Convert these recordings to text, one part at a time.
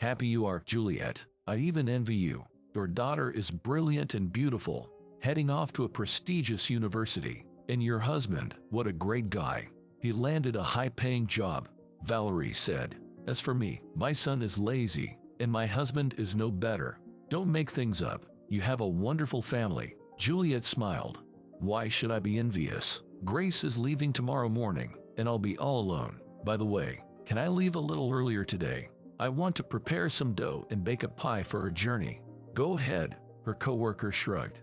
happy you are, Juliet. I even envy you. Your daughter is brilliant and beautiful, heading off to a prestigious university. And your husband, what a great guy. He landed a high-paying job, Valerie said. As for me, my son is lazy, and my husband is no better. Don't make things up. You have a wonderful family. Juliet smiled. Why should I be envious? Grace is leaving tomorrow morning, and I'll be all alone. By the way, can I leave a little earlier today? I want to prepare some dough and bake a pie for her journey. Go ahead, her coworker shrugged.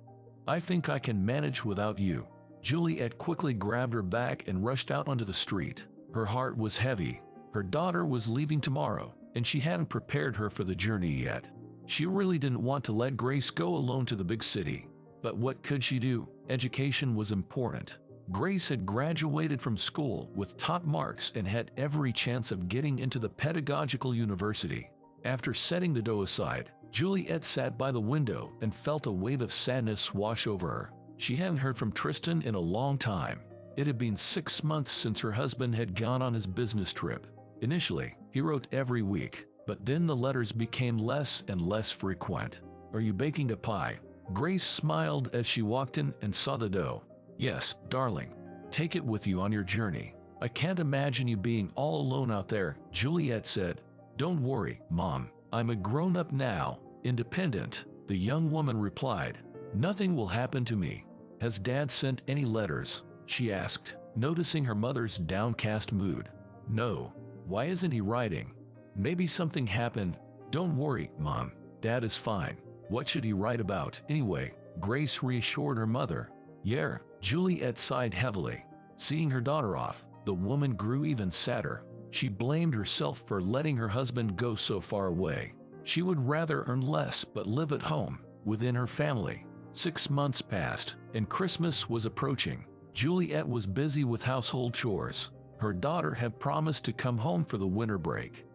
I think I can manage without you. Juliet quickly grabbed her bag and rushed out onto the street. Her heart was heavy. Her daughter was leaving tomorrow, and she hadn't prepared her for the journey yet. She really didn't want to let Grace go alone to the big city. But what could she do? Education was important. Grace had graduated from school with top marks and had every chance of getting into the pedagogical university. After setting the dough aside, Juliet sat by the window and felt a wave of sadness wash over her. She hadn't heard from Tristan in a long time. It had been 6 months since her husband had gone on his business trip. Initially, he wrote every week, but then the letters became less and less frequent. Are you baking a pie? Grace smiled as she walked in and saw the dough. Yes, darling. Take it with you on your journey. I can't imagine you being all alone out there, Juliet said. Don't worry, Mom. I'm a grown-up now, independent, the young woman replied. Nothing will happen to me. Has Dad sent any letters? She asked, noticing her mother's downcast mood. No. Why isn't he writing? Maybe something happened. Don't worry, Mom. Dad is fine. What should he write about, anyway? Grace reassured her mother. Yeah, Juliet sighed heavily. Seeing her daughter off, the woman grew even sadder. She blamed herself for letting her husband go so far away. She would rather earn less but live at home, within her family. 6 months passed, and Christmas was approaching. Juliet was busy with household chores. Her daughter had promised to come home for the winter break.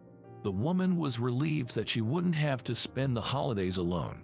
The woman was relieved that she wouldn't have to spend the holidays alone.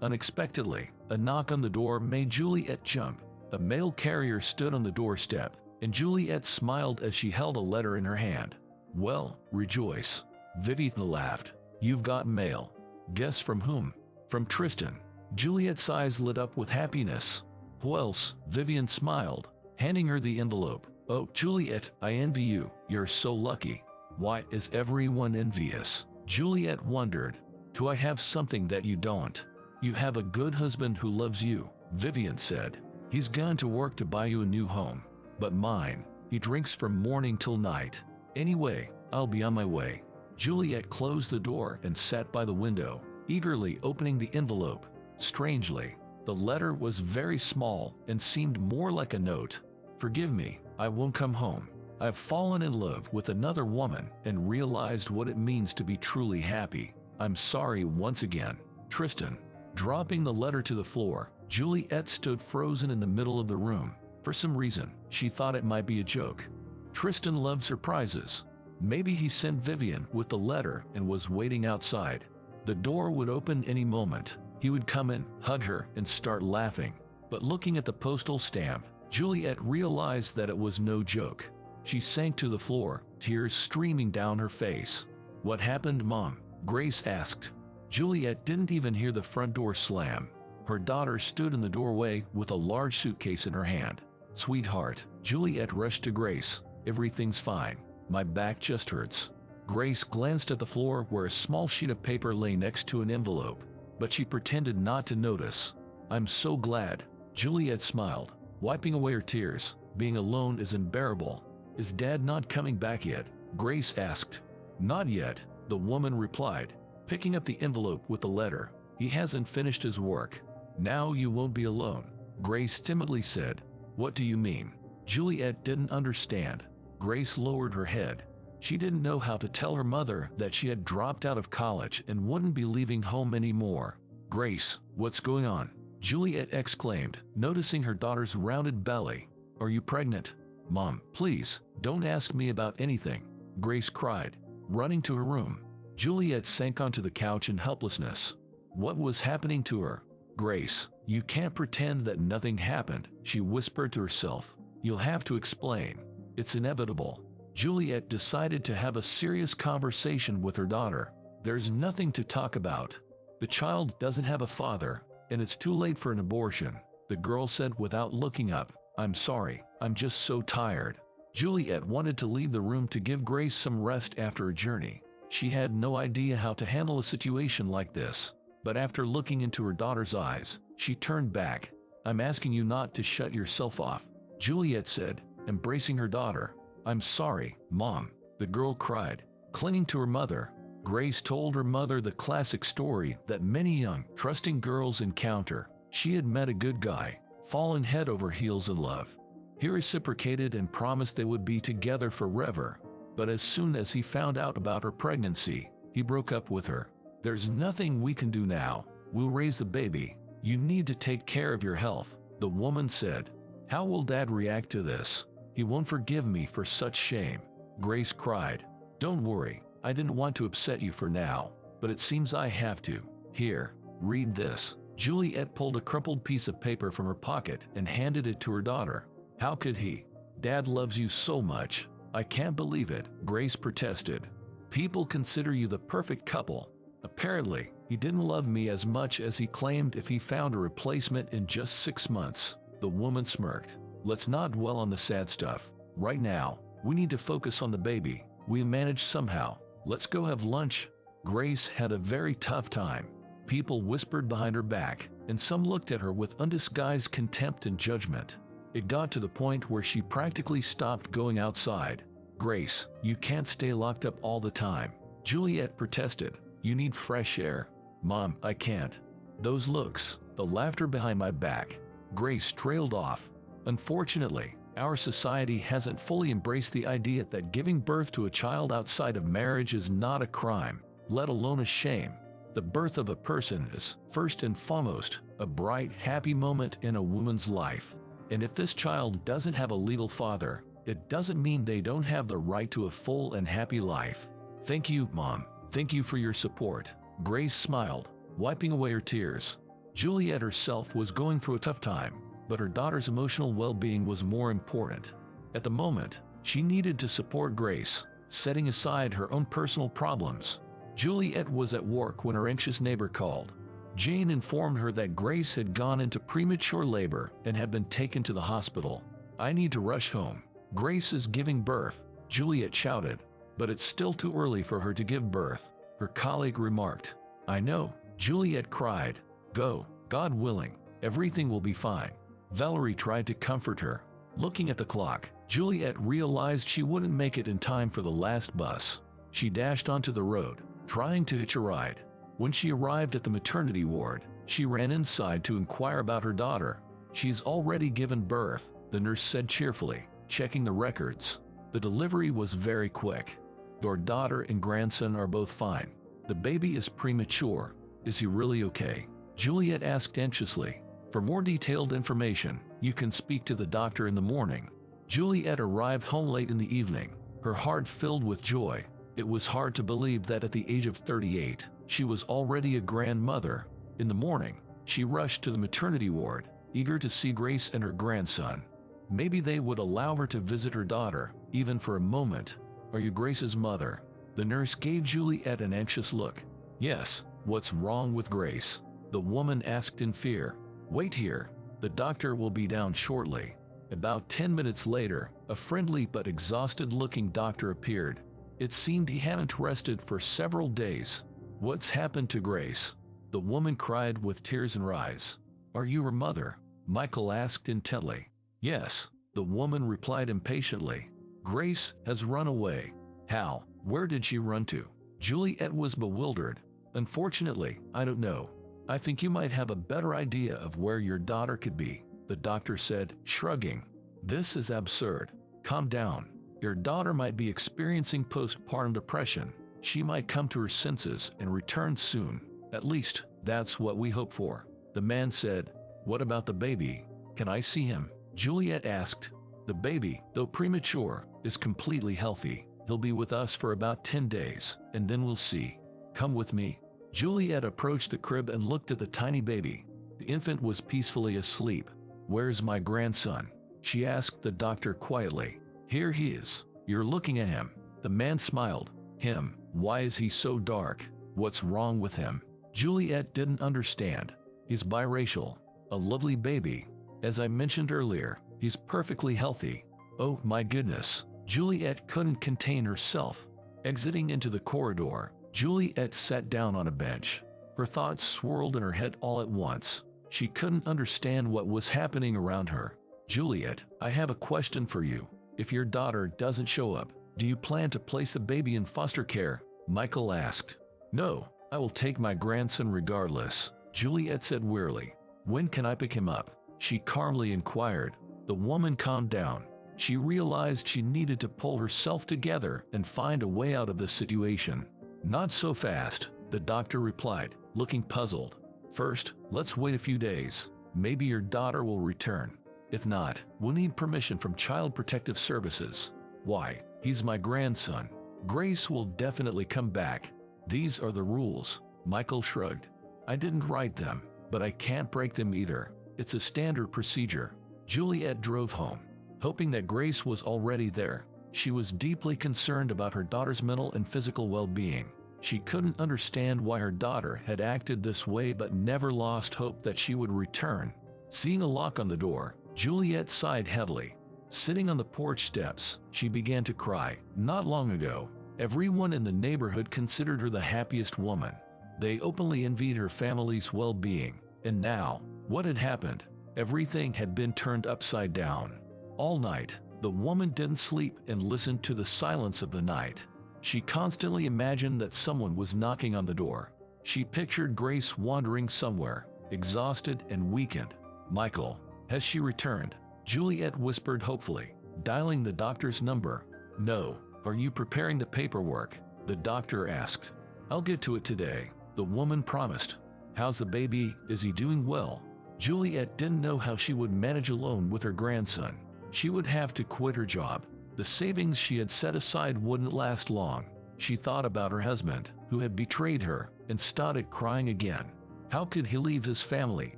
Unexpectedly, a knock on the door made Juliet jump. A mail carrier stood on the doorstep, and Juliet smiled as she held a letter in her hand. Well, rejoice. Vivian laughed. You've got mail. Guess from whom? From Tristan. Juliet's eyes lit up with happiness. Who else? Vivian smiled, handing her the envelope. Oh, Juliet, I envy you. You're so lucky. Why is everyone envious? Juliet wondered. Do I have something that you don't? You have a good husband who loves you, Vivian said. He's gone to work to buy you a new home. But mine, he drinks from morning till night. Anyway, I'll be on my way. Juliet closed the door and sat by the window, eagerly opening the envelope. Strangely, the letter was very small and seemed more like a note. Forgive me, I won't come home. I've fallen in love with another woman and realized what it means to be truly happy. I'm sorry once again, Tristan. Dropping the letter to the floor, Juliet stood frozen in the middle of the room. For some reason, she thought it might be a joke. Tristan loved surprises. Maybe he sent Vivian with the letter and was waiting outside. The door would open any moment. He would come in, hug her, and start laughing. But looking at the postal stamp, Juliet realized that it was no joke. She sank to the floor, tears streaming down her face. What happened, Mom? Grace asked. Juliet didn't even hear the front door slam. Her daughter stood in the doorway with a large suitcase in her hand. Sweetheart, Juliet rushed to Grace. Everything's fine. My back just hurts. Grace glanced at the floor where a small sheet of paper lay next to an envelope, but she pretended not to notice. I'm so glad. Juliet smiled, wiping away her tears. Being alone is unbearable. Is Dad not coming back yet? Grace asked. Not yet, the woman replied, picking up the envelope with the letter. He hasn't finished his work. Now you won't be alone, Grace timidly said. What do you mean? Juliet didn't understand. Grace lowered her head. She didn't know how to tell her mother that she had dropped out of college and wouldn't be leaving home anymore. Grace, what's going on? Juliet exclaimed, noticing her daughter's rounded belly. Are you pregnant? Mom, please, don't ask me about anything, Grace cried, running to her room. Juliet sank onto the couch in helplessness. What was happening to her? Grace, you can't pretend that nothing happened, she whispered to herself. You'll have to explain. It's inevitable. Juliet decided to have a serious conversation with her daughter. There's nothing to talk about. The child doesn't have a father, and it's too late for an abortion, the girl said without looking up. I'm sorry, I'm just so tired. Juliet wanted to leave the room to give Grace some rest after a journey. She had no idea how to handle a situation like this. But after looking into her daughter's eyes, she turned back. I'm asking you not to shut yourself off, Juliet said, embracing her daughter. I'm sorry, Mom, the girl cried, clinging to her mother. Grace told her mother the classic story that many young, trusting girls encounter. She had met a good guy, fallen head over heels in love. He reciprocated and promised they would be together forever. But as soon as he found out about her pregnancy, he broke up with her. There's nothing we can do now. We'll raise the baby. You need to take care of your health, the woman said. How will Dad react to this? He won't forgive me for such shame, Grace cried. Don't worry, I didn't want to upset you for now, but it seems I have to. Here, read this. Juliet pulled a crumpled piece of paper from her pocket and handed it to her daughter. How could he? Dad loves you so much. I can't believe it, Grace protested. People consider you the perfect couple. Apparently, he didn't love me as much as he claimed if he found a replacement in just 6 months, the woman smirked. Let's not dwell on the sad stuff. Right now, we need to focus on the baby. We managed somehow. Let's go have lunch. Grace had a very tough time. People whispered behind her back, and some looked at her with undisguised contempt and judgment. It got to the point where she practically stopped going outside. Grace, you can't stay locked up all the time, Juliet protested. You need fresh air. Mom, I can't. Those looks, the laughter behind my back. Grace trailed off. Unfortunately, our society hasn't fully embraced the idea that giving birth to a child outside of marriage is not a crime, let alone a shame. The birth of a person is, first and foremost, a bright, happy moment in a woman's life. And if this child doesn't have a legal father, it doesn't mean they don't have the right to a full and happy life. Thank you, Mom. Thank you for your support. Grace smiled, wiping away her tears. Juliet herself was going through a tough time, but her daughter's emotional well-being was more important. At the moment, she needed to support Grace, setting aside her own personal problems. Juliet was at work when her anxious neighbor called. Jane informed her that Grace had gone into premature labor and had been taken to the hospital. I need to rush home. Grace is giving birth, Juliet shouted. But it's still too early for her to give birth, her colleague remarked. I know, Juliet cried. Go, God willing, everything will be fine. Valerie tried to comfort her. Looking at the clock, Juliet realized she wouldn't make it in time for the last bus. She dashed onto the road, trying to hitch a ride. When she arrived at the maternity ward, she ran inside to inquire about her daughter. She's already given birth, the nurse said cheerfully, checking the records. The delivery was very quick. Your daughter and grandson are both fine. The baby is premature. Is he really okay? Juliet asked anxiously. For more detailed information, you can speak to the doctor in the morning. Juliet arrived home late in the evening, her heart filled with joy. It was hard to believe that at the age of 38, she was already a grandmother. In the morning, she rushed to the maternity ward, eager to see Grace and her grandson. Maybe they would allow her to visit her daughter, even for a moment. Are you Grace's mother? The nurse gave Juliet an anxious look. Yes, what's wrong with Grace? The woman asked in fear. Wait here. The doctor will be down shortly. About 10 minutes later, a friendly but exhausted-looking doctor appeared. It seemed he hadn't rested for several days. What's happened to Grace? The woman cried with tears in her eyes. Are you her mother? Michael asked intently. Yes, the woman replied impatiently. Grace has run away. How? Where did she run to? Juliet was bewildered. Unfortunately, I don't know. I think you might have a better idea of where your daughter could be, the doctor said, shrugging. This is absurd. Calm down. Your daughter might be experiencing postpartum depression. She might come to her senses and return soon. At least, that's what we hope for. The man said. What about the baby? Can I see him? Juliet asked. The baby, though premature, is completely healthy. He'll be with us for about 10 days, and then we'll see. Come with me. Juliet approached the crib and looked at the tiny baby. The infant was peacefully asleep. Where's my grandson? She asked the doctor quietly. Here he is. You're looking at him. The man smiled. Him? Why is he so dark? What's wrong with him? Juliet didn't understand. He's biracial. A lovely baby. As I mentioned earlier, he's perfectly healthy. Oh my goodness. Juliet couldn't contain herself. Exiting into the corridor, Juliet sat down on a bench. Her thoughts swirled in her head all at once. She couldn't understand what was happening around her. Juliet, I have a question for you. If your daughter doesn't show up, do you plan to place the baby in foster care? Michael asked. No, I will take my grandson regardless, Juliet said wearily. When can I pick him up? She calmly inquired. The woman calmed down. She realized she needed to pull herself together and find a way out of the situation. Not so fast, the doctor replied, looking puzzled. First, let's wait a few days. Maybe your daughter will return. If not, we'll need permission from Child Protective Services. Why? He's my grandson. Grace will definitely come back. These are the rules. Michael shrugged. I didn't write them, but I can't break them either. It's a standard procedure. Juliet drove home, hoping that Grace was already there. She was deeply concerned about her daughter's mental and physical well-being. She couldn't understand why her daughter had acted this way but never lost hope that she would return. Seeing a lock on the door, Juliet sighed heavily. Sitting on the porch steps, she began to cry. Not long ago, everyone in the neighborhood considered her the happiest woman. They openly envied her family's well-being. And now, what had happened? Everything had been turned upside down. All night, the woman didn't sleep and listened to the silence of the night. She constantly imagined that someone was knocking on the door. She pictured Grace wandering somewhere, exhausted and weakened. Michael, has she returned? Juliet whispered hopefully, dialing the doctor's number. No. Are you preparing the paperwork? The doctor asked. I'll get to it today, the woman promised. How's the baby? Is he doing well? Juliet didn't know how she would manage alone with her grandson. She would have to quit her job. The savings she had set aside wouldn't last long. She thought about her husband, who had betrayed her, and started crying again. How could he leave his family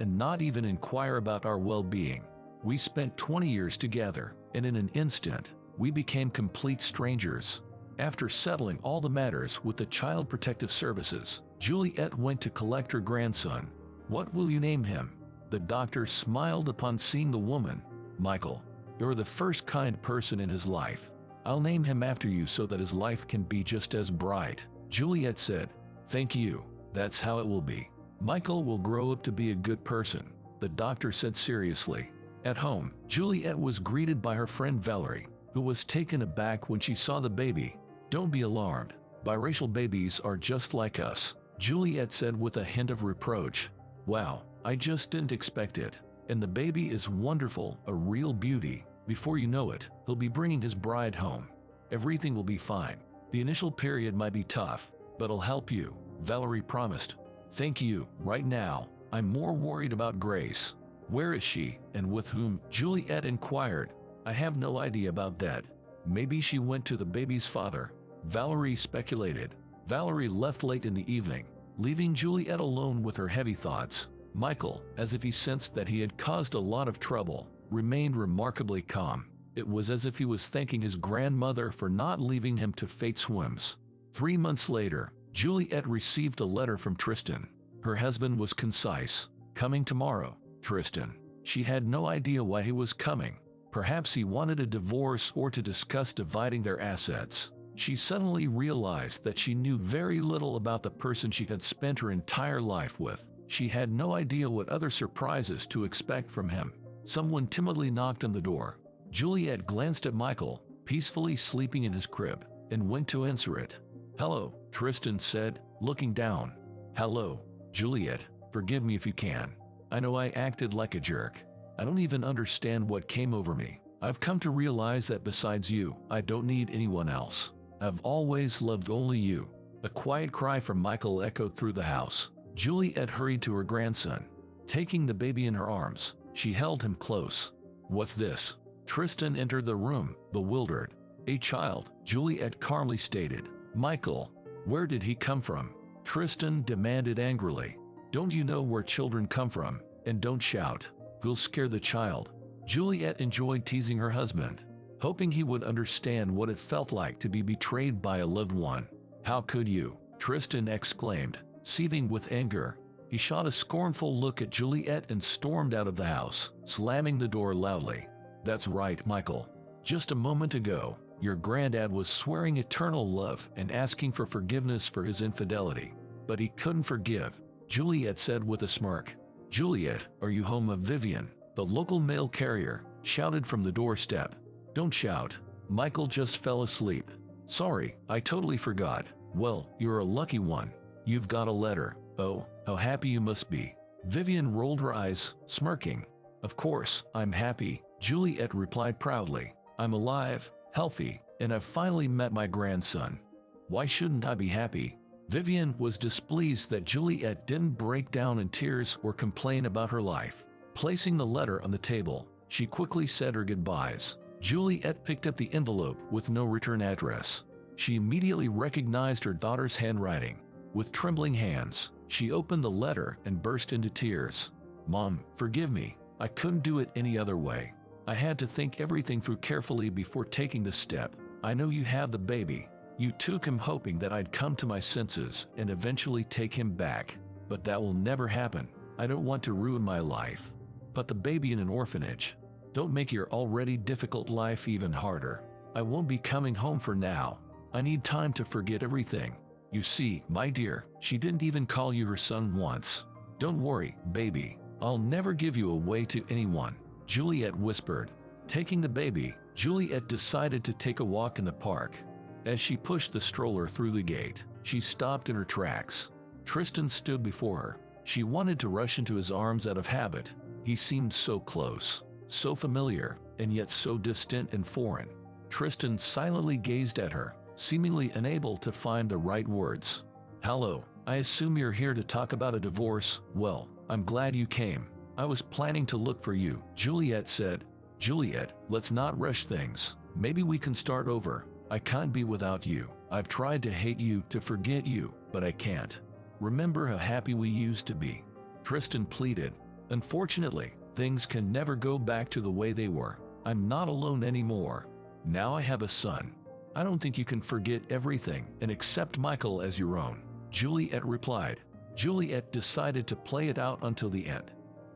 and not even inquire about our well-being? We spent 20 years together, and in an instant, we became complete strangers. After settling all the matters with the Child Protective Services, Juliet went to collect her grandson. What will you name him? The doctor smiled upon seeing the woman. Michael, you're the first kind person in his life. I'll name him after you so that his life can be just as bright. Juliet said, Thank you. That's how it will be. Michael will grow up to be a good person, the doctor said seriously. At home, Juliet was greeted by her friend Valerie, who was taken aback when she saw the baby. Don't be alarmed. Biracial babies are just like us, Juliet said with a hint of reproach. Wow, I just didn't expect it. And the baby is wonderful, a real beauty. Before you know it, he'll be bringing his bride home. Everything will be fine. The initial period might be tough, but I'll help you, Valerie promised. Thank you. Right now, I'm more worried about Grace. Where is she, and with whom? Juliet inquired. I have no idea about that. Maybe she went to the baby's father, Valerie speculated. Valerie left late in the evening, leaving Juliet alone with her heavy thoughts. Michael, as if he sensed that he had caused a lot of trouble, remained remarkably calm. It was as if he was thanking his grandmother for not leaving him to fate's whims. 3 months later, Juliet received a letter from Tristan. Her husband was concise. Coming tomorrow, Tristan. She had no idea why he was coming. Perhaps he wanted a divorce or to discuss dividing their assets. She suddenly realized that she knew very little about the person she had spent her entire life with. She had no idea what other surprises to expect from him. Someone timidly knocked on the door. Juliet glanced at Michael, peacefully sleeping in his crib, and went to answer it. Hello, Tristan said, looking down. Hello, Juliet. Forgive me if you can. I know I acted like a jerk. I don't even understand what came over me. I've come to realize that besides you, I don't need anyone else. I've always loved only you. A quiet cry from Michael echoed through the house. Juliet hurried to her grandson. Taking the baby in her arms, she held him close. What's this? Tristan entered the room, bewildered. A child, Juliet calmly stated. Michael, where did he come from? Tristan demanded angrily. Don't you know where children come from? And don't shout. You'll scare the child. Juliet enjoyed teasing her husband, hoping he would understand what it felt like to be betrayed by a loved one. How could you? Tristan exclaimed, seething with anger. He shot a scornful look at Juliet and stormed out of the house, slamming the door loudly. That's right, Michael. Just a moment ago, your granddad was swearing eternal love and asking for forgiveness for his infidelity. But he couldn't forgive, Juliet said with a smirk. Juliet, are you home? Vivian, the local mail carrier, shouted from the doorstep. Don't shout. Michael just fell asleep. Sorry, I totally forgot. Well, you're a lucky one. You've got a letter. Oh, how happy you must be. Vivian rolled her eyes, smirking. Of course, I'm happy, Juliet replied proudly. I'm alive, healthy, and I've finally met my grandson. Why shouldn't I be happy? Vivian was displeased that Juliet didn't break down in tears or complain about her life. Placing the letter on the table, she quickly said her goodbyes. Juliet picked up the envelope with no return address. She immediately recognized her daughter's handwriting. With trembling hands, she opened the letter and burst into tears. Mom, forgive me. I couldn't do it any other way. I had to think everything through carefully before taking the step. I know you have the baby. You took him hoping that I'd come to my senses and eventually take him back. But that will never happen. I don't want to ruin my life. Put the baby in an orphanage. Don't make your already difficult life even harder. I won't be coming home for now. I need time to forget everything. You see, my dear, she didn't even call you her son once. Don't worry, baby. I'll never give you away to anyone, Juliet whispered. Taking the baby, Juliet decided to take a walk in the park. As she pushed the stroller through the gate, she stopped in her tracks. Tristan stood before her. She wanted to rush into his arms out of habit. He seemed so close, so familiar, and yet so distant and foreign. Tristan silently gazed at her, seemingly unable to find the right words. Hello, I assume you're here to talk about a divorce. Well, I'm glad you came. I was planning to look for you, Juliet said. Juliet, let's not rush things. Maybe we can start over. I can't be without you. I've tried to hate you, to forget you, but I can't. Remember how happy we used to be? Tristan pleaded. Unfortunately, things can never go back to the way they were. I'm not alone anymore. Now I have a son. I don't think you can forget everything and accept Michael as your own, Juliet replied. Juliet decided to play it out until the end.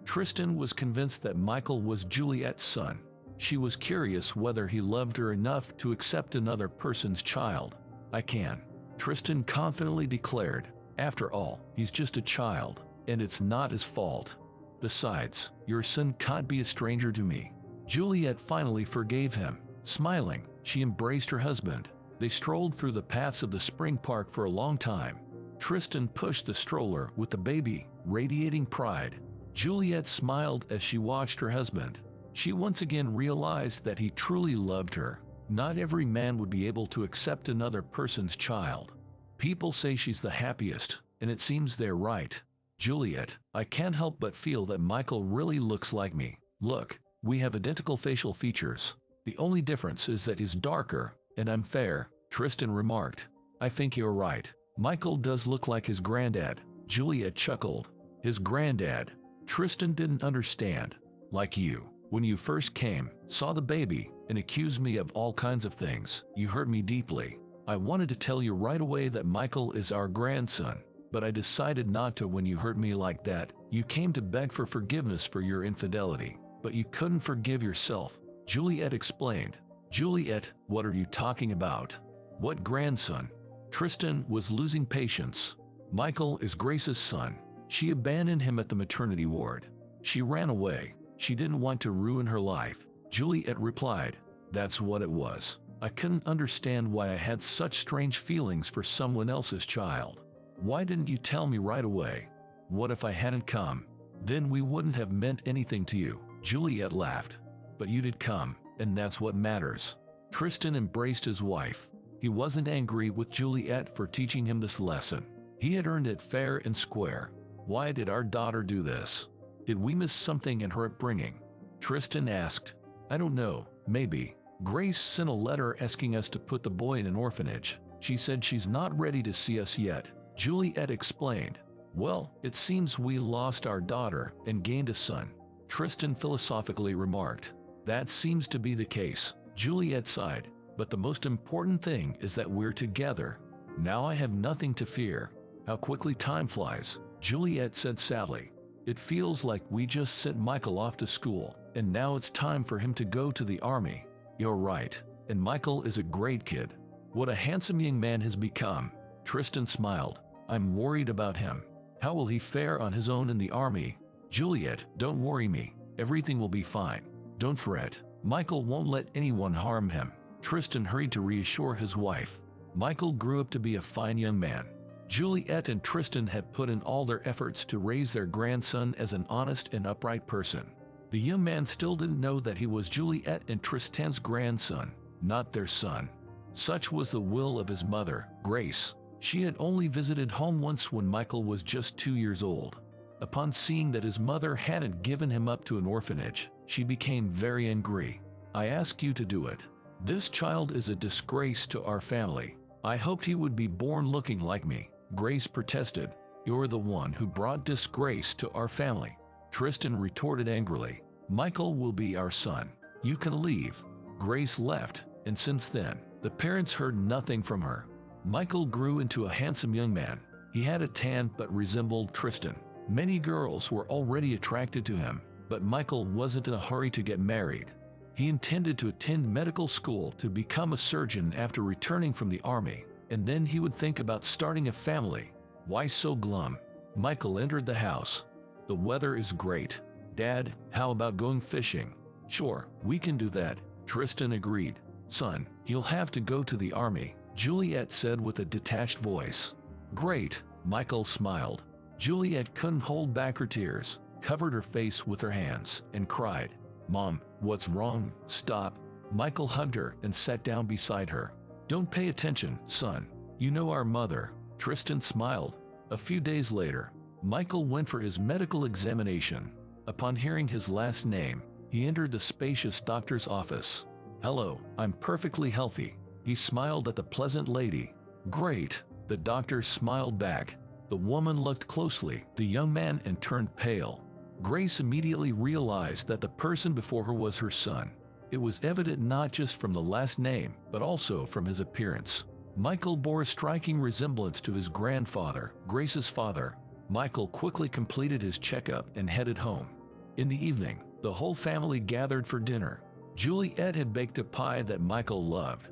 Tristan was convinced that Michael was Juliet's son. She was curious whether he loved her enough to accept another person's child. I can, Tristan confidently declared. After all, he's just a child, and it's not his fault. Besides, your son can't be a stranger to me. Juliet finally forgave him. Smiling, she embraced her husband. They strolled through the paths of the spring park for a long time. Tristan pushed the stroller with the baby, radiating pride. Juliet smiled as she watched her husband. She once again realized that he truly loved her. Not every man would be able to accept another person's child. People say she's the happiest, and it seems they're right. Juliet, I can't help but feel that Michael really looks like me. Look, we have identical facial features. The only difference is that he's darker, and I'm fair, Tristan remarked. I think you're right. Michael does look like his granddad, Juliet chuckled. His granddad. Tristan didn't understand. Like you, when you first came, saw the baby, and accused me of all kinds of things, you hurt me deeply. I wanted to tell you right away that Michael is our grandson, but I decided not to when you hurt me like that. You came to beg for forgiveness for your infidelity, but you couldn't forgive yourself, Juliet explained. Juliet, what are you talking about? What grandson? Tristan was losing patience. Michael is Grace's son. She abandoned him at the maternity ward. She ran away. She didn't want to ruin her life, Juliet replied. That's what it was. I couldn't understand why I had such strange feelings for someone else's child. Why didn't you tell me right away? What if I hadn't come? Then we wouldn't have meant anything to you, Juliet laughed. But you did come, and that's what matters. Tristan embraced his wife. He wasn't angry with Juliet for teaching him this lesson. He had earned it fair and square. Why did our daughter do this? Did we miss something in her upbringing? Tristan asked. I don't know, maybe. Grace sent a letter asking us to put the boy in an orphanage. She said she's not ready to see us yet, Juliet explained. Well, it seems we lost our daughter and gained a son, Tristan philosophically remarked. That seems to be the case, Juliet sighed. But the most important thing is that we're together. Now I have nothing to fear. How quickly time flies, Juliet said sadly. It feels like we just sent Michael off to school, and now it's time for him to go to the army. You're right, and Michael is a great kid. What a handsome young man has become. Tristan smiled. I'm worried about him. How will he fare on his own in the army? Juliet, don't worry me. Everything will be fine. Don't fret. Michael won't let anyone harm him. Tristan hurried to reassure his wife. Michael grew up to be a fine young man. Juliet and Tristan had put in all their efforts to raise their grandson as an honest and upright person. The young man still didn't know that he was Juliet and Tristan's grandson, not their son. Such was the will of his mother, Grace. She had only visited home once when Michael was just 2 years old. Upon seeing that his mother hadn't given him up to an orphanage, she became very angry. I ask you to do it. This child is a disgrace to our family. I hoped he would be born looking like me. Grace protested. You're the one who brought disgrace to our family. Tristan retorted angrily. Michael will be our son. You can leave. Grace left, and since then, the parents heard nothing from her. Michael grew into a handsome young man. He had a tan but resembled Tristan. Many girls were already attracted to him, but Michael wasn't in a hurry to get married. He intended to attend medical school to become a surgeon after returning from the army, and then he would think about starting a family. Why so glum? Michael entered the house. The weather is great. Dad, how about going fishing? Sure, we can do that, Tristan agreed. Son, you'll have to go to the army, Juliet said with a detached voice. Great, Michael smiled. Juliet couldn't hold back her tears, covered her face with her hands, and cried. Mom, what's wrong? Stop. Michael hugged her and sat down beside her. Don't pay attention, son. You know our mother. Tristan smiled. A few days later, Michael went for his medical examination. Upon hearing his last name, he entered the spacious doctor's office. Hello, I'm perfectly healthy. He smiled at the pleasant lady. Great. The doctor smiled back. The woman looked closely at the young man and turned pale. Grace immediately realized that the person before her was her son. It was evident not just from the last name, but also from his appearance. Michael bore a striking resemblance to his grandfather, Grace's father. Michael quickly completed his checkup and headed home. In the evening, the whole family gathered for dinner. Juliet had baked a pie that Michael loved.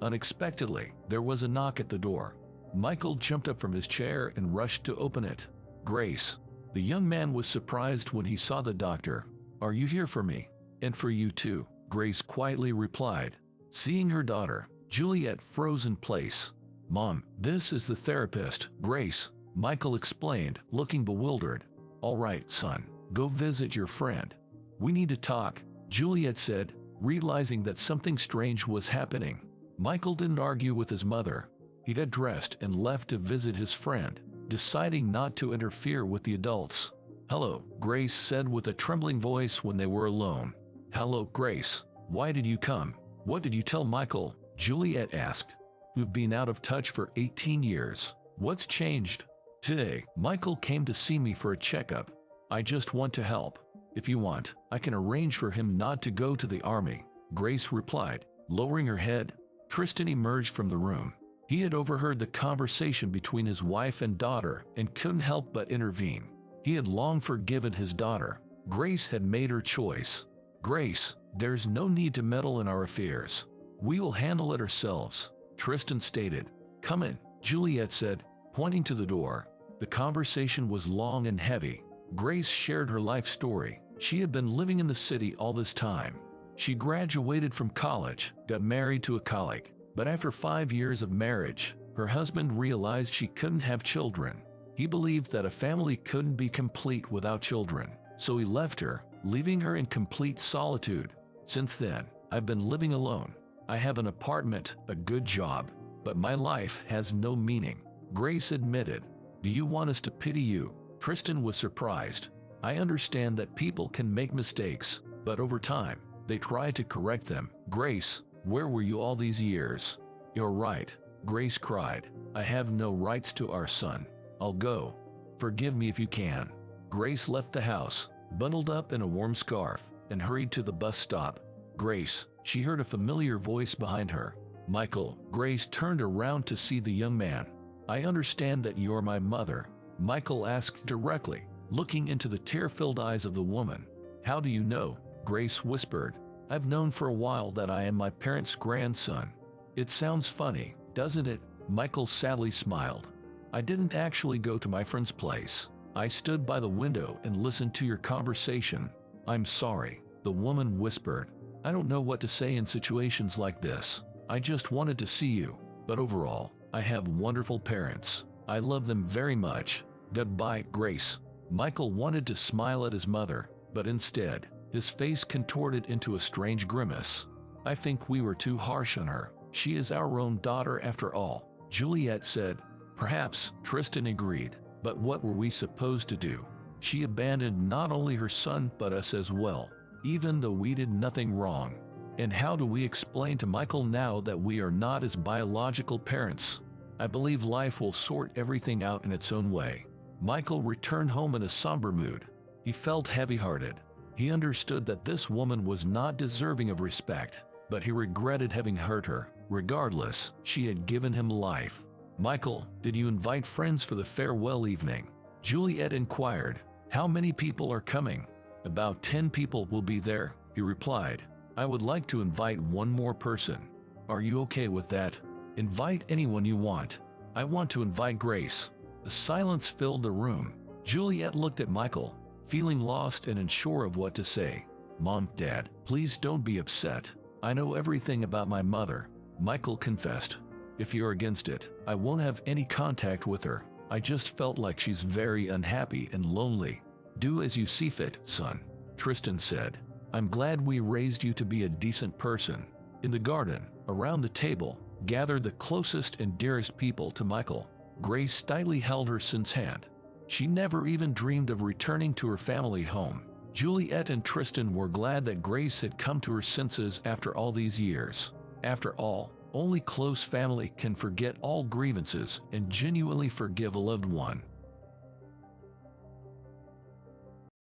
Unexpectedly, there was a knock at the door. Michael jumped up from his chair and rushed to open it. Grace. The young man was surprised when he saw the doctor. Are you here for me? And for you too, Grace quietly replied. Seeing her daughter, Juliet froze in place. Mom, this is the therapist, Grace, Michael explained, looking bewildered. All right, son, go visit your friend. We need to talk, Juliet said, realizing that something strange was happening. Michael didn't argue with his mother. He'd had dressed and left to visit his friend, deciding not to interfere with the adults. Hello, Grace said with a trembling voice when they were alone. Hello, Grace. Why did you come? What did you tell Michael? Juliet asked. We've been out of touch for 18 years. What's changed? Today, Michael came to see me for a checkup. I just want to help. If you want, I can arrange for him not to go to the army, Grace replied, lowering her head. Tristan emerged from the room. He had overheard the conversation between his wife and daughter and couldn't help but intervene. He had long forgiven his daughter. Grace had made her choice. Grace, there's no need to meddle in our affairs. We will handle it ourselves, Tristan stated. Come in, Juliet said, pointing to the door. The conversation was long and heavy. Grace shared her life story. She had been living in the city all this time. She graduated from college, got married to a colleague, but after 5 years of marriage, her husband realized she couldn't have children. He believed that a family couldn't be complete without children, so he left her, leaving her in complete solitude. Since then, I've been living alone. I have an apartment, a good job, but my life has no meaning, Grace admitted. Do you want us to pity you? Tristan was surprised. I understand that people can make mistakes, but over time, they try to correct them. Grace, where were you all these years? You're right, Grace cried. I have no rights to our son. I'll go. Forgive me if you can. Grace left the house, bundled up in a warm scarf, and hurried to the bus stop. Grace, she heard a familiar voice behind her. Michael, Grace turned around to see the young man. I understand that you're my mother, Michael asked directly, looking into the tear-filled eyes of the woman. How do you know? Grace whispered. I've known for a while that I am my parents' grandson. It sounds funny, doesn't it? Michael sadly smiled. I didn't actually go to my friend's place. I stood by the window and listened to your conversation. I'm sorry, the woman whispered. I don't know what to say in situations like this. I just wanted to see you, but overall, I have wonderful parents. I love them very much. Goodbye, Grace. Michael wanted to smile at his mother, but instead, his face contorted into a strange grimace. I think we were too harsh on her. She is our own daughter after all, Juliet said. Perhaps, Tristan agreed. But what were we supposed to do? She abandoned not only her son but us as well, even though we did nothing wrong. And how do we explain to Michael now that we are not his biological parents? I believe life will sort everything out in its own way. Michael returned home in a somber mood. He felt heavy-hearted. He understood that this woman was not deserving of respect, but he regretted having hurt her. Regardless, she had given him life. Michael, did you invite friends for the farewell evening? Juliet inquired. How many people are coming? About 10 people will be there, he replied. I would like to invite one more person. Are you okay with that? Invite anyone you want. I want to invite Grace. The silence filled the room. Juliet looked at Michael, feeling lost and unsure of what to say. Mom, Dad, please don't be upset. I know everything about my mother, Michael confessed. If you're against it, I won't have any contact with her. I just felt like she's very unhappy and lonely. Do as you see fit, son, Tristan said. I'm glad we raised you to be a decent person. In the garden, around the table, gathered the closest and dearest people to Michael. Grace tightly held her son's hand. She never even dreamed of returning to her family home. Juliet and Tristan were glad that Grace had come to her senses after all these years. After all, only close family can forget all grievances and genuinely forgive a loved one.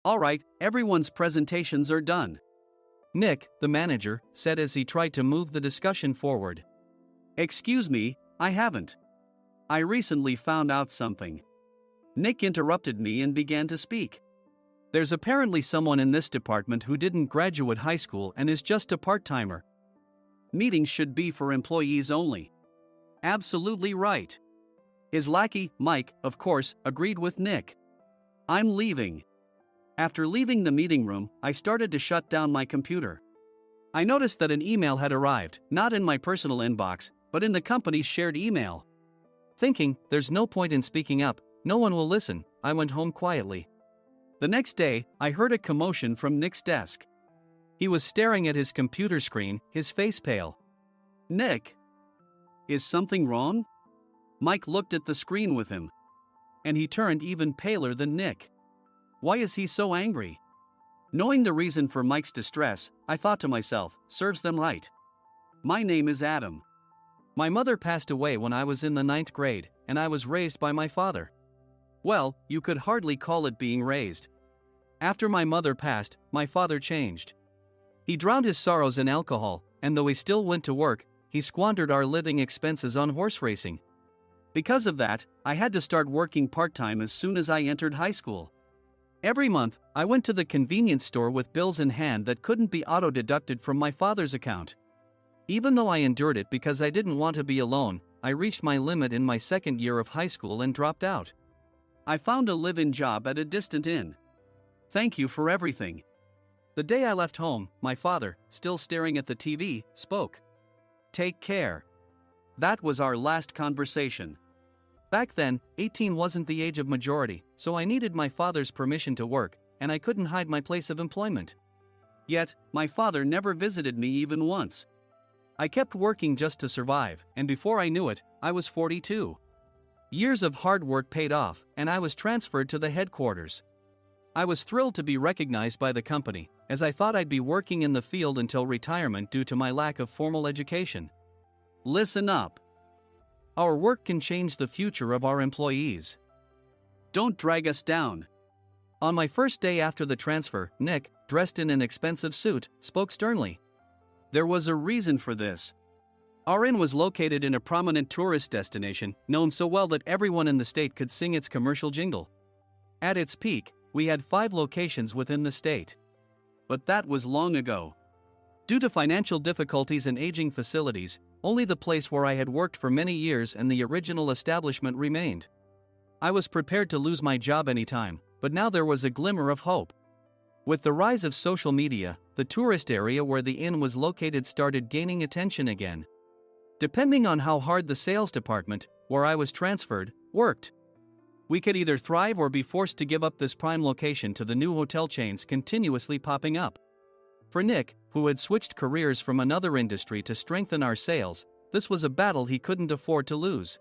All right, everyone's presentations are done. Nick, the manager, said as he tried to move the discussion forward. Excuse me, I haven't. I recently found out something. Nick interrupted me and began to speak. There's apparently someone in this department who didn't graduate high school and is just a part-timer. Meetings should be for employees only. Absolutely right. His lackey, Mike, of course, agreed with Nick. I'm leaving. After leaving the meeting room, I started to shut down my computer. I noticed that an email had arrived, not in my personal inbox, but in the company's shared email. Thinking, there's no point in speaking up, no one will listen, I went home quietly. The next day, I heard a commotion from Nick's desk. He was staring at his computer screen, his face pale. Nick? Is something wrong? Mike looked at the screen with him. And he turned even paler than Nick. Why is he so angry? Knowing the reason for Mike's distress, I thought to myself, serves them right. My name is Adam. My mother passed away when I was in the 9th grade, and I was raised by my father. Well, you could hardly call it being raised. After my mother passed, my father changed. He drowned his sorrows in alcohol, and though he still went to work, he squandered our living expenses on horse racing. Because of that, I had to start working part-time as soon as I entered high school. Every month, I went to the convenience store with bills in hand that couldn't be auto-deducted from my father's account. Even though I endured it because I didn't want to be alone, I reached my limit in my second year of high school and dropped out. I found a live-in job at a distant inn. Thank you for everything. The day I left home, my father, still staring at the TV, spoke. Take care. That was our last conversation. Back then, 18 wasn't the age of majority, so I needed my father's permission to work, and I couldn't hide my place of employment. Yet, my father never visited me even once. I kept working just to survive, and before I knew it, I was 42. Years of hard work paid off, and I was transferred to the headquarters. I was thrilled to be recognized by the company, as I thought I'd be working in the field until retirement due to my lack of formal education. Listen up. Our work can change the future of our employees. Don't drag us down. On my first day after the transfer, Nick, dressed in an expensive suit, spoke sternly. There was a reason for this. Our inn was located in a prominent tourist destination, known so well that everyone in the state could sing its commercial jingle. At its peak, we had 5 locations within the state. But that was long ago. Due to financial difficulties and aging facilities, only the place where I had worked for many years and the original establishment remained. I was prepared to lose my job anytime, but now there was a glimmer of hope. With the rise of social media, the tourist area where the inn was located started gaining attention again. Depending on how hard the sales department, where I was transferred, worked, we could either thrive or be forced to give up this prime location to the new hotel chains continuously popping up. For Nick, who had switched careers from another industry to strengthen our sales, this was a battle he couldn't afford to lose.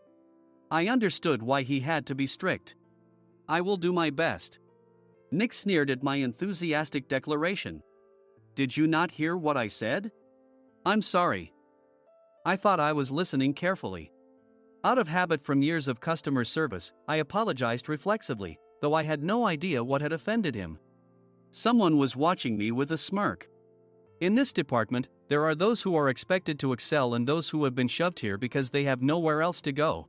I understood why he had to be strict. "I will do my best." Nick sneered at my enthusiastic declaration. "Did you not hear what I said?" "I'm sorry." I thought I was listening carefully. Out of habit from years of customer service, I apologized reflexively, though I had no idea what had offended him. Someone was watching me with a smirk. In this department, there are those who are expected to excel and those who have been shoved here because they have nowhere else to go.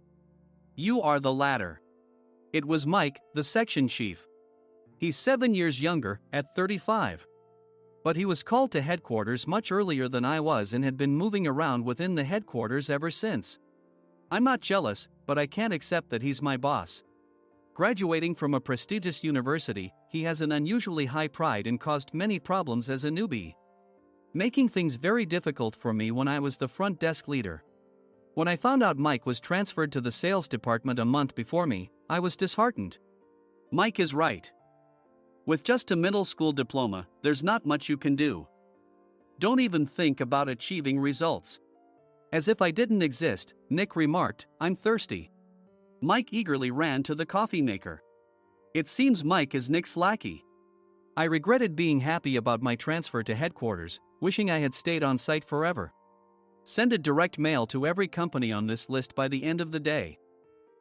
You are the latter. It was Mike, the section chief. He's 7 years younger, at 35. But he was called to headquarters much earlier than I was and had been moving around within the headquarters ever since. I'm not jealous, but I can't accept that he's my boss. Graduating from a prestigious university, he has an unusually high pride and caused many problems as a newbie, making things very difficult for me when I was the front desk leader. When I found out Mike was transferred to the sales department a month before me, I was disheartened. Mike is right. With just a middle school diploma, there's not much you can do. Don't even think about achieving results. As if I didn't exist, Nick remarked, "I'm thirsty." Mike eagerly ran to the coffee maker. It seems Mike is Nick's lackey. I regretted being happy about my transfer to headquarters, wishing I had stayed on site forever. Send a direct mail to every company on this list by the end of the day.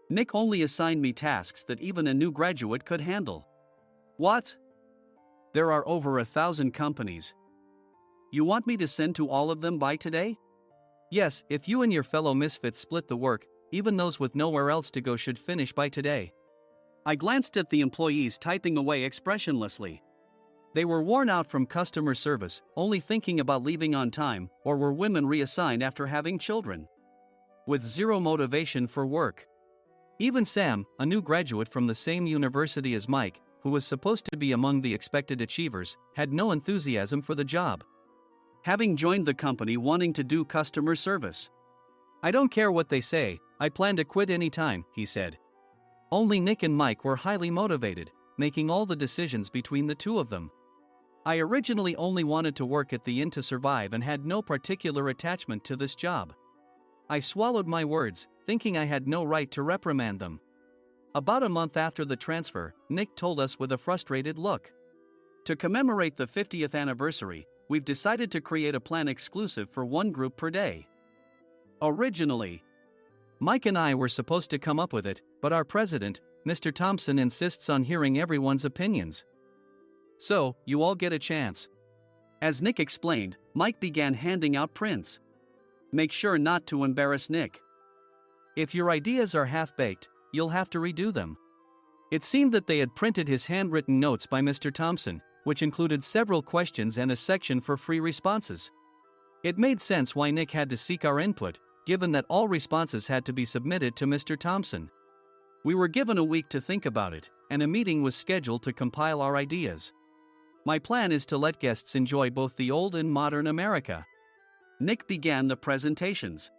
Nick only assigned me tasks that even a new graduate could handle. What? There are over 1,000 companies. You want me to send to all of them by today? Yes, if you and your fellow misfits split the work, even those with nowhere else to go should finish by today. I glanced at the employees typing away expressionlessly. They were worn out from customer service, only thinking about leaving on time, or were women reassigned after having children, with zero motivation for work. Even Sam, a new graduate from the same university as Mike, who was supposed to be among the expected achievers, had no enthusiasm for the job, having joined the company wanting to do customer service. "I don't care what they say, I plan to quit any time," he said. Only Nick and Mike were highly motivated, making all the decisions between the two of them. I originally only wanted to work at the inn to survive and had no particular attachment to this job. I swallowed my words, thinking I had no right to reprimand them. About a month after the transfer, Nick told us with a frustrated look. "To commemorate the 50th anniversary, we've decided to create a plan exclusive for one group per day. Originally, Mike and I were supposed to come up with it, but our president, Mr. Thompson, insists on hearing everyone's opinions. So, you all get a chance." As Nick explained, Mike began handing out prints. Make sure not to embarrass Nick. If your ideas are half-baked, you'll have to redo them. It seemed that they had printed his handwritten notes by Mr. Thompson, which included several questions and a section for free responses. It made sense why Nick had to seek our input, given that all responses had to be submitted to Mr. Thompson. We were given a week to think about it, and a meeting was scheduled to compile our ideas. My plan is to let guests enjoy both the old and modern America. Nick began the presentations.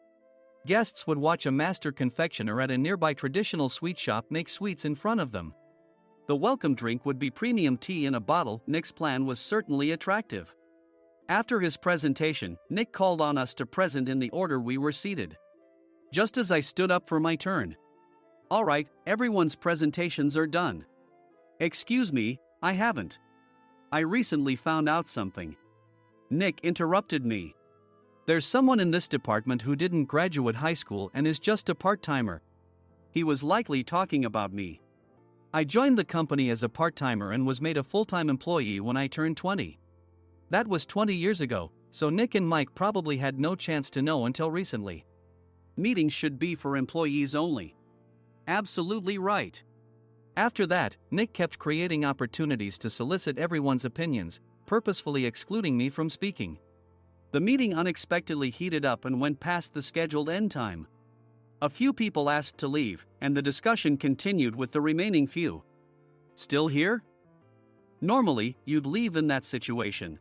Guests would watch a master confectioner at a nearby traditional sweet shop make sweets in front of them. The welcome drink would be premium tea in a bottle. Nick's plan was certainly attractive. After his presentation, Nick called on us to present in the order we were seated. Just as I stood up for my turn. "All right, everyone's presentations are done." "Excuse me, I haven't. I recently found out something." Nick interrupted me. "There's someone in this department who didn't graduate high school and is just a part-timer." He was likely talking about me. I joined the company as a part-timer and was made a full-time employee when I turned 20. That was 20 years ago, so Nick and Mike probably had no chance to know until recently. Meetings should be for employees only. Absolutely right. After that, Nick kept creating opportunities to solicit everyone's opinions, purposefully excluding me from speaking. The meeting unexpectedly heated up and went past the scheduled end time. A few people asked to leave, and the discussion continued with the remaining few. Still here? Normally, you'd leave in that situation.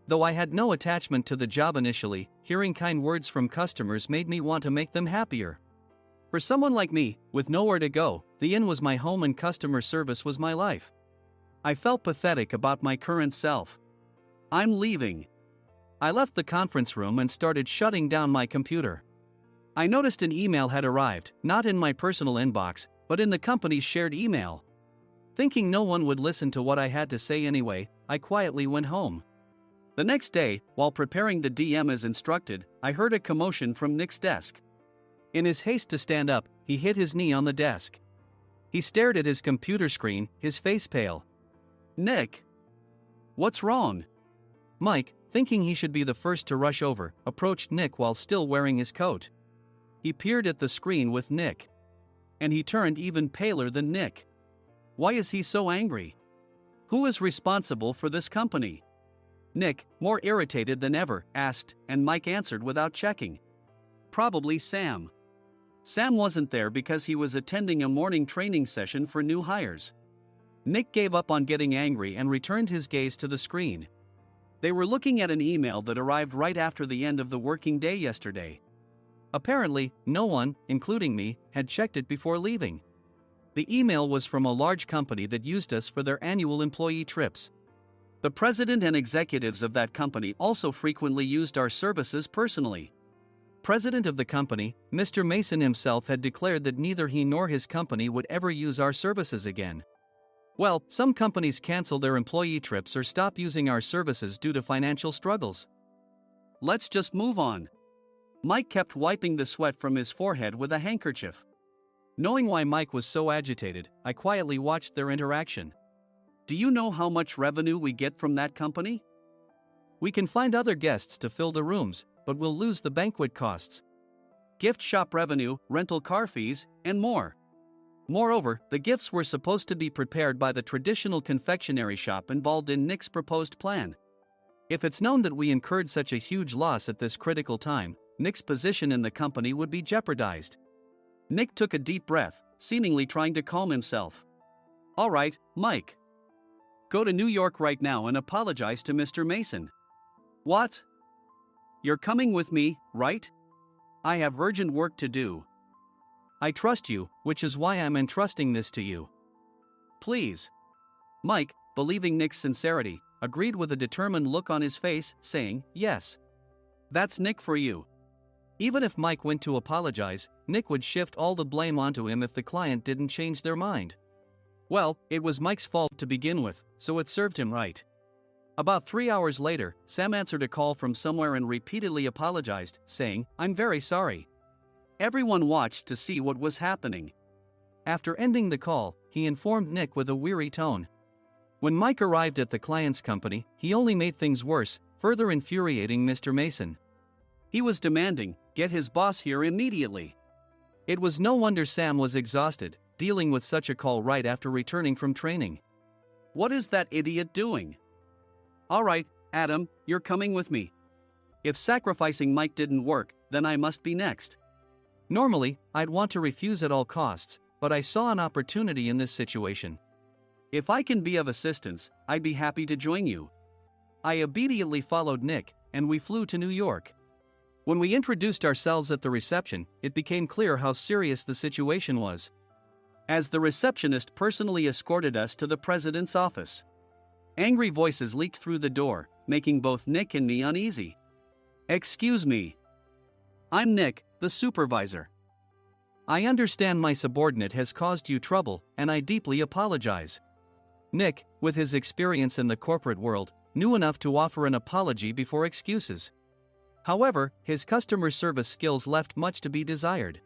Though I had no attachment to the job initially, hearing kind words from customers made me want to make them happier. For someone like me, with nowhere to go, the inn was my home and customer service was my life. I felt pathetic about my current self. I'm leaving. I left the conference room and started shutting down my computer. I noticed an email had arrived, not in my personal inbox, but in the company's shared email. Thinking no one would listen to what I had to say anyway, I quietly went home. The next day, while preparing the DM as instructed, I heard a commotion from Nick's desk. In his haste to stand up, he hit his knee on the desk. He stared at his computer screen, his face pale. "Nick! What's wrong?" Mike, thinking he should be the first to rush over, approached Nick while still wearing his coat. He peered at the screen with Nick. And he turned even paler than Nick. Why is he so angry? Who is responsible for this company? Nick, more irritated than ever, asked, and Mike answered without checking. Probably Sam. Sam wasn't there because he was attending a morning training session for new hires. Nick gave up on getting angry and returned his gaze to the screen. They were looking at an email that arrived right after the end of the working day yesterday. Apparently, no one, including me, had checked it before leaving. The email was from a large company that used us for their annual employee trips. The president and executives of that company also frequently used our services personally. President of the company, Mr. Mason himself, had declared that neither he nor his company would ever use our services again. Well, some companies cancel their employee trips or stop using our services due to financial struggles. Let's just move on. Mike kept wiping the sweat from his forehead with a handkerchief. Knowing why Mike was so agitated, I quietly watched their interaction. Do you know how much revenue we get from that company? We can find other guests to fill the rooms, but we'll lose the banquet costs, gift shop revenue, rental car fees, and more. Moreover, the gifts were supposed to be prepared by the traditional confectionery shop involved in Nick's proposed plan. If it's known that we incurred such a huge loss at this critical time, Nick's position in the company would be jeopardized. Nick took a deep breath, seemingly trying to calm himself. All right, Mike. Go to New York right now and apologize to Mr. Mason. What? You're coming with me, right? I have urgent work to do. I trust you, which is why I'm entrusting this to you. Please. Mike, believing Nick's sincerity, agreed with a determined look on his face, saying, yes. That's Nick for you. Even if Mike went to apologize, Nick would shift all the blame onto him if the client didn't change their mind. Well, it was Mike's fault to begin with, so it served him right. About 3 hours later, Sam answered a call from somewhere and repeatedly apologized, saying, I'm very sorry. Everyone watched to see what was happening. After ending the call, he informed Nick with a weary tone. When Mike arrived at the client's company, he only made things worse, further infuriating Mr. Mason. He was demanding, get his boss here immediately. It was no wonder Sam was exhausted, dealing with such a call right after returning from training. What is that idiot doing? All right, Adam, you're coming with me. If sacrificing Mike didn't work, then I must be next. Normally, I'd want to refuse at all costs, but I saw an opportunity in this situation. If I can be of assistance, I'd be happy to join you. I obediently followed Nick, and we flew to New York. When we introduced ourselves at the reception, it became clear how serious the situation was, as the receptionist personally escorted us to the president's office. Angry voices leaked through the door, making both Nick and me uneasy. Excuse me. I'm Nick, the supervisor. I understand my subordinate has caused you trouble, and I deeply apologize. Nick, with his experience in the corporate world, knew enough to offer an apology before excuses. However, his customer service skills left much to be desired.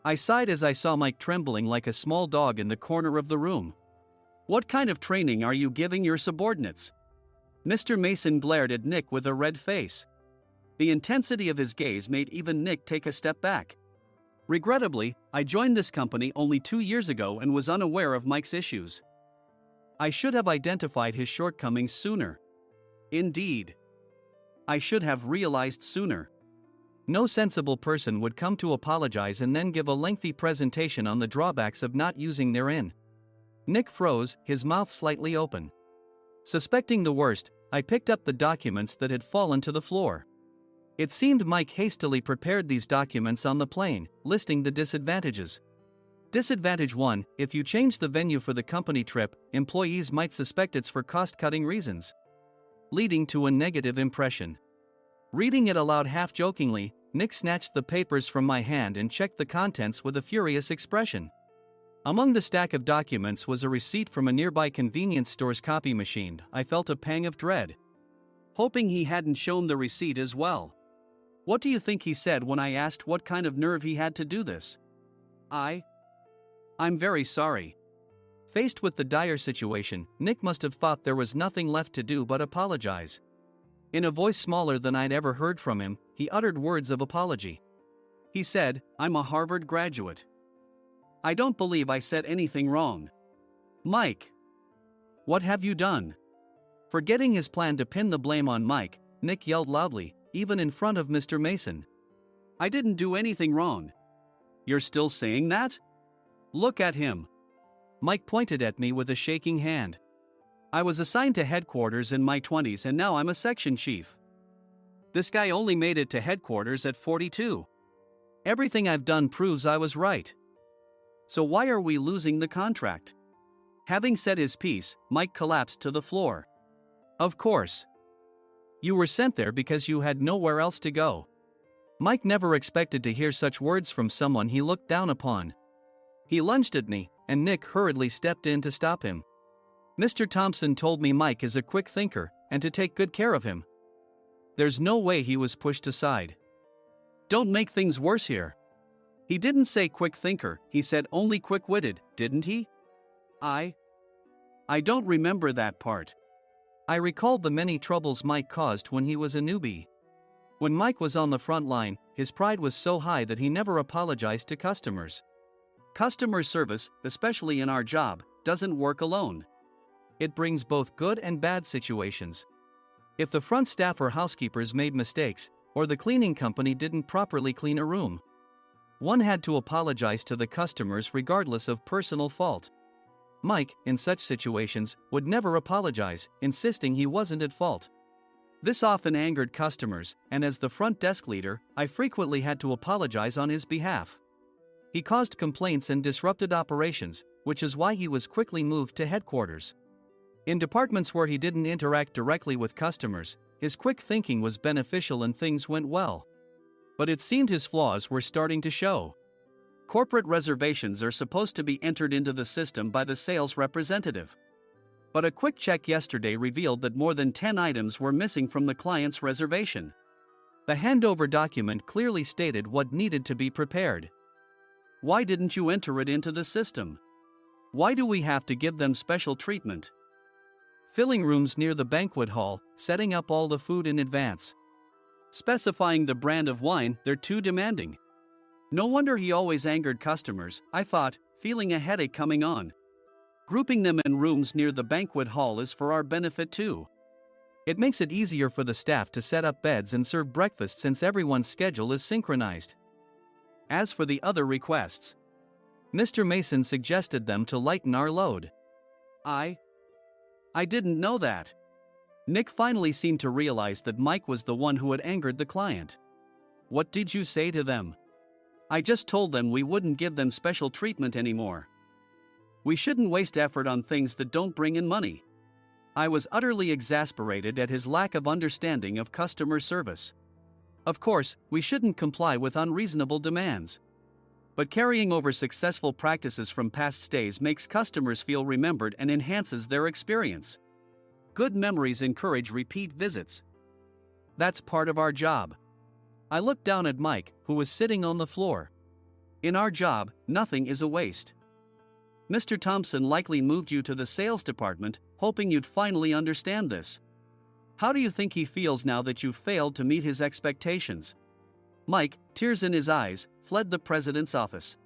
I sighed as I saw Mike trembling like a small dog in the corner of the room. What kind of training are you giving your subordinates? Mr. Mason glared at Nick with a red face. The intensity of his gaze made even Nick take a step back. Regrettably, I joined this company only 2 years ago and was unaware of Mike's issues. I should have identified his shortcomings sooner. Indeed, I should have realized sooner. No sensible person would come to apologize and then give a lengthy presentation on the drawbacks of not using their in. Nick froze, his mouth slightly open. Suspecting the worst, I picked up the documents that had fallen to the floor. It seemed Mike hastily prepared these documents on the plane, listing the disadvantages. Disadvantage 1: if you change the venue for the company trip, employees might suspect it's for cost-cutting reasons, leading to a negative impression. Reading it aloud half-jokingly, Nick snatched the papers from my hand and checked the contents with a furious expression. Among the stack of documents was a receipt from a nearby convenience store's copy machine. I felt a pang of dread, hoping he hadn't shown the receipt as well. What do you think he said when I asked what kind of nerve he had to do this? I'm very sorry. Faced with the dire situation, Nick must have thought there was nothing left to do but apologize. In a voice smaller than I'd ever heard from him, he uttered words of apology. He said, "I'm a Harvard graduate. I don't believe I said anything wrong." Mike, what have you done? Forgetting his plan to pin the blame on Mike, Nick yelled loudly, even in front of Mr. Mason. "I didn't do anything wrong." "You're still saying that? Look at him." Mike pointed at me with a shaking hand. "I was assigned to headquarters in my 20s and now I'm a section chief. This guy only made it to headquarters at 42. Everything I've done proves I was right. So why are we losing the contract?" Having said his piece, Mike collapsed to the floor. "Of course. You were sent there because you had nowhere else to go." Mike never expected to hear such words from someone he looked down upon. He lunged at me, and Nick hurriedly stepped in to stop him. "Mr. Thompson told me Mike is a quick thinker, and to take good care of him." There's no way he was pushed aside. "Don't make things worse here." "He didn't say quick thinker, he said only quick-witted, didn't he?" I don't remember that part." I recalled the many troubles Mike caused when he was a newbie. When Mike was on the front line, his pride was so high that he never apologized to customers. Customer service, especially in our job, doesn't work alone. It brings both good and bad situations. If the front staff or housekeepers made mistakes, or the cleaning company didn't properly clean a room, one had to apologize to the customers regardless of personal fault. Mike, in such situations, would never apologize, insisting he wasn't at fault. This often angered customers, and as the front desk leader, I frequently had to apologize on his behalf. He caused complaints and disrupted operations, which is why he was quickly moved to headquarters. In departments where he didn't interact directly with customers, his quick thinking was beneficial and things went well. But it seemed his flaws were starting to show. Corporate reservations are supposed to be entered into the system by the sales representative. But a quick check yesterday revealed that more than 10 items were missing from the client's reservation. The handover document clearly stated what needed to be prepared. Why didn't you enter it into the system? Why do we have to give them special treatment? Filling rooms near the banquet hall, setting up all the food in advance. Specifying the brand of wine, they're too demanding. No wonder he always angered customers, I thought, feeling a headache coming on. Grouping them in rooms near the banquet hall is for our benefit too. It makes it easier for the staff to set up beds and serve breakfast since everyone's schedule is synchronized. As for the other requests, Mr. Mason suggested them to lighten our load. I didn't know that. Nick finally seemed to realize that Mike was the one who had angered the client. What did you say to them? I just told them we wouldn't give them special treatment anymore. We shouldn't waste effort on things that don't bring in money. I was utterly exasperated at his lack of understanding of customer service. Of course, we shouldn't comply with unreasonable demands. But carrying over successful practices from past stays makes customers feel remembered and enhances their experience. Good memories encourage repeat visits. That's part of our job. I looked down at Mike, who was sitting on the floor. In our job, nothing is a waste. Mr. Thompson likely moved you to the sales department, hoping you'd finally understand this. How do you think he feels now that you failed to meet his expectations? Mike, tears in his eyes, fled the president's office.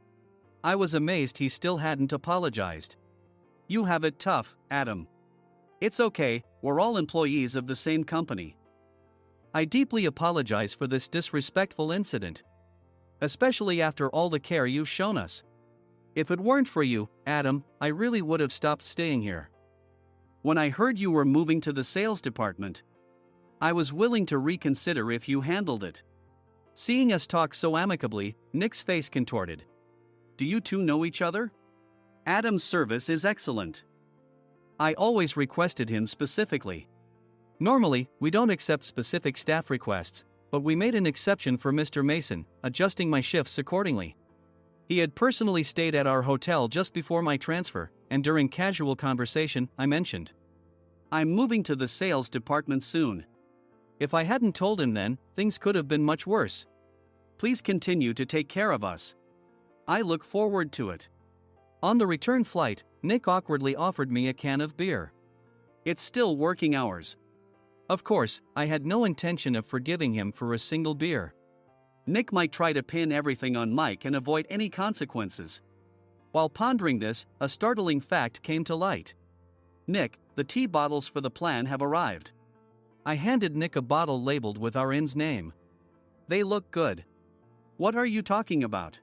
I was amazed he still hadn't apologized. You have it tough, Adam. It's okay, we're all employees of the same company. I deeply apologize for this disrespectful incident. Especially after all the care you've shown us. If it weren't for you, Adam, I really would have stopped staying here. When I heard you were moving to the sales department, I was willing to reconsider if you handled it. Seeing us talk so amicably, Nick's face contorted. Do you two know each other? Adam's service is excellent. I always requested him specifically. Normally, we don't accept specific staff requests, but we made an exception for Mr. Mason, adjusting my shifts accordingly. He had personally stayed at our hotel just before my transfer, and during casual conversation, I mentioned, I'm moving to the sales department soon. If I hadn't told him then, things could have been much worse. Please continue to take care of us. I look forward to it. On the return flight, Nick awkwardly offered me a can of beer. It's still working hours. Of course, I had no intention of forgiving him for a single beer. Nick might try to pin everything on Mike and avoid any consequences. While pondering this, a startling fact came to light. Nick, the tea bottles for the plan have arrived. I handed Nick a bottle labeled with our inn's name. They look good. What are you talking about?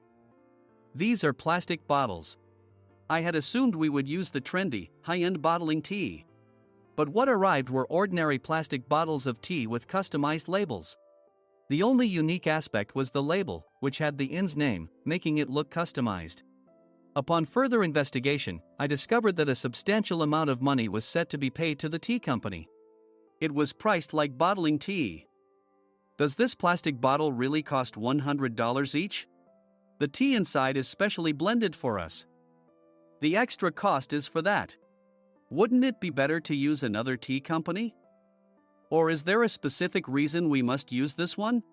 These are plastic bottles. I had assumed we would use the trendy, high-end bottling tea. But what arrived were ordinary plastic bottles of tea with customized labels. The only unique aspect was the label, which had the inn's name, making it look customized. Upon further investigation, I discovered that a substantial amount of money was set to be paid to the tea company. It was priced like bottling tea. Does this plastic bottle really cost $100 each? The tea inside is specially blended for us. The extra cost is for that. Wouldn't it be better to use another tea company? Or is there a specific reason we must use this one?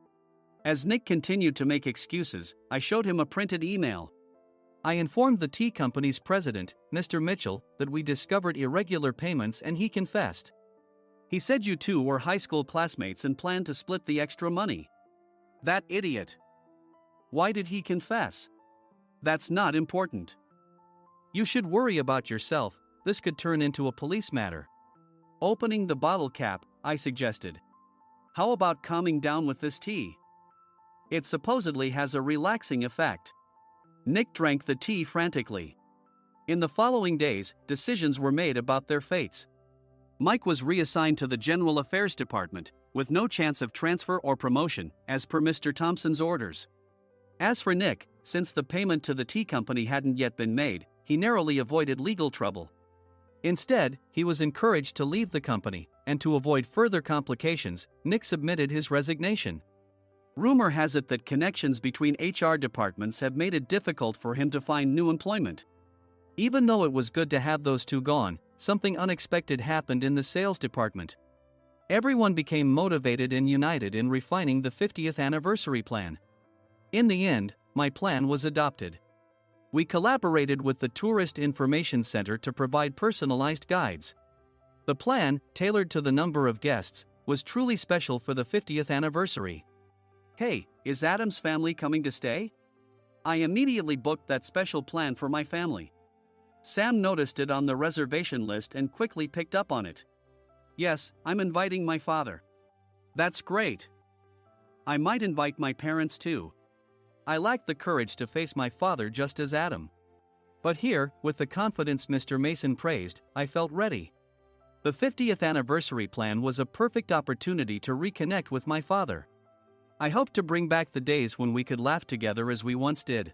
As Nick continued to make excuses, I showed him a printed email. I informed the tea company's president, Mr. Mitchell, that we discovered irregular payments and he confessed. He said you two were high school classmates and planned to split the extra money. That idiot. Why did he confess? That's not important. You should worry about yourself, this could turn into a police matter. Opening the bottle cap, I suggested. How about calming down with this tea? It supposedly has a relaxing effect. Nick drank the tea frantically. In the following days, decisions were made about their fates. Mike was reassigned to the General Affairs Department, with no chance of transfer or promotion, as per Mr. Thompson's orders. As for Nick, since the payment to the tea company hadn't yet been made, he narrowly avoided legal trouble. Instead, he was encouraged to leave the company, and to avoid further complications, Nick submitted his resignation. Rumor has it that connections between HR departments have made it difficult for him to find new employment. Even though it was good to have those two gone, something unexpected happened in the sales department. Everyone became motivated and united in refining the 50th anniversary plan. In the end, my plan was adopted. We collaborated with the Tourist Information Center to provide personalized guides. The plan, tailored to the number of guests, was truly special for the 50th anniversary. Hey, is Adam's family coming to stay? I immediately booked that special plan for my family. Sam noticed it on the reservation list and quickly picked up on it. Yes, I'm inviting my father. That's great. I might invite my parents too. I lacked the courage to face my father just as Adam. But here, with the confidence Mr. Mason praised, I felt ready. The 50th anniversary plan was a perfect opportunity to reconnect with my father. I hoped to bring back the days when we could laugh together as we once did.